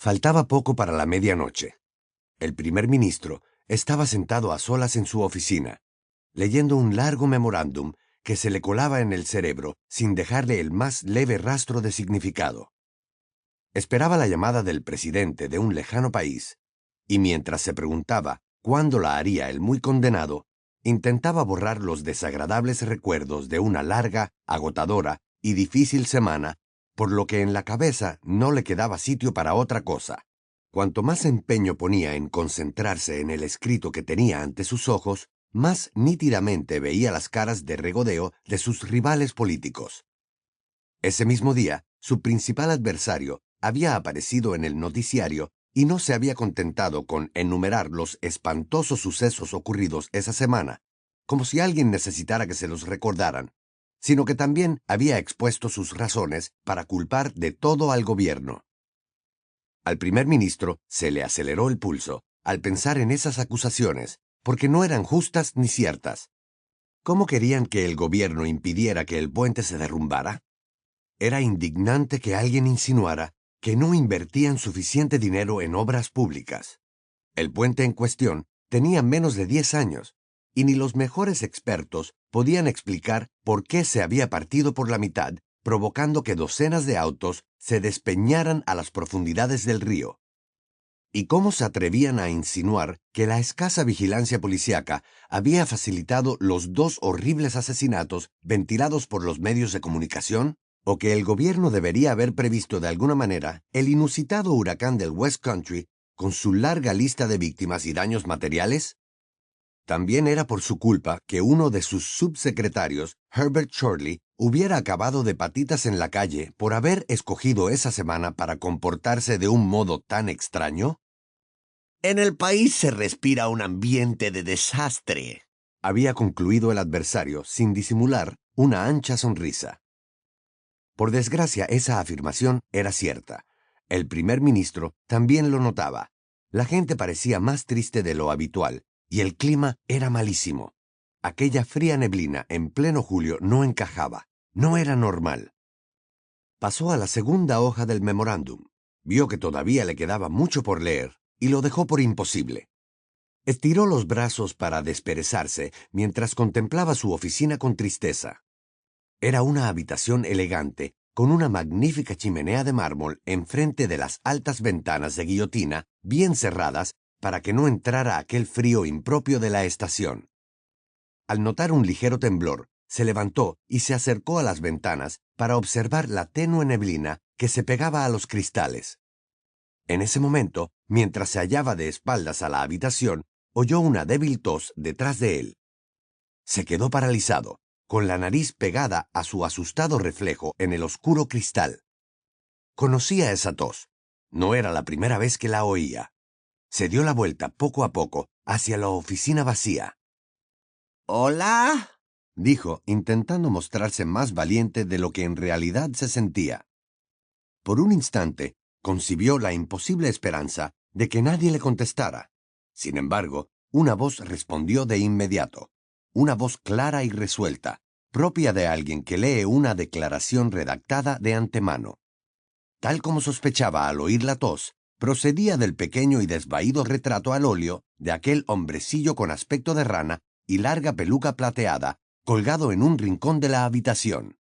Faltaba poco para la medianoche. El primer ministro estaba sentado a solas en su oficina, leyendo un largo memorándum que se le colaba en el cerebro sin dejarle el más leve rastro de significado. Esperaba la llamada del presidente de un lejano país, y mientras se preguntaba cuándo la haría el muy condenado, intentaba borrar los desagradables recuerdos de una larga, agotadora y difícil semana, por lo que en la cabeza no le quedaba sitio para otra cosa. Cuanto más empeño ponía en concentrarse en el escrito que tenía ante sus ojos, más nítidamente veía las caras de regodeo de sus rivales políticos. Ese mismo día, su principal adversario había aparecido en el noticiario y no se había contentado con enumerar los espantosos sucesos ocurridos esa semana, como si alguien necesitara que se los recordaran, sino que también había expuesto sus razones para culpar de todo al gobierno. Al primer ministro se le aceleró el pulso al pensar en esas acusaciones, porque no eran justas ni ciertas. ¿Cómo querían que el gobierno impidiera que el puente se derrumbara? Era indignante que alguien insinuara que no invertían suficiente dinero en obras públicas. El puente en cuestión tenía menos de 10 años, y ni los mejores expertos podían explicar por qué se había partido por la mitad, provocando que docenas de autos se despeñaran a las profundidades del río. ¿Y cómo se atrevían a insinuar que la escasa vigilancia policíaca había facilitado los 2 horribles asesinatos ventilados por los medios de comunicación? ¿O que el gobierno debería haber previsto de alguna manera el inusitado huracán del West Country con su larga lista de víctimas y daños materiales? También era por su culpa que uno de sus subsecretarios, Herbert Shortley, hubiera acabado de patitas en la calle por haber escogido esa semana para comportarse de un modo tan extraño. En el país se respira un ambiente de desastre, había concluido el adversario sin disimular una ancha sonrisa. Por desgracia, esa afirmación era cierta. El primer ministro también lo notaba. La gente parecía más triste de lo habitual, y el clima era malísimo. Aquella fría neblina en pleno julio no encajaba, no era normal. Pasó a la segunda hoja del memorándum. Vio que todavía le quedaba mucho por leer, y lo dejó por imposible. Estiró los brazos para desperezarse mientras contemplaba su oficina con tristeza. Era una habitación elegante, con una magnífica chimenea de mármol enfrente de las altas ventanas de guillotina, bien cerradas, para que no entrara aquel frío impropio de la estación. Al notar un ligero temblor, se levantó y se acercó a las ventanas para observar la tenue neblina que se pegaba a los cristales. En ese momento, mientras se hallaba de espaldas a la habitación, oyó una débil tos detrás de él. Se quedó paralizado, con la nariz pegada a su asustado reflejo en el oscuro cristal. Conocía esa tos. No era la primera vez que la oía. Se dio la vuelta poco a poco hacia la oficina vacía. «¿Hola?», dijo, intentando mostrarse más valiente de lo que en realidad se sentía. Por un instante, concibió la imposible esperanza de que nadie le contestara. Sin embargo, una voz respondió de inmediato. Una voz clara y resuelta, propia de alguien que lee una declaración redactada de antemano. Tal como sospechaba al oír la tos, procedía del pequeño y desvaído retrato al óleo de aquel hombrecillo con aspecto de rana y larga peluca plateada, colgado en un rincón de la habitación.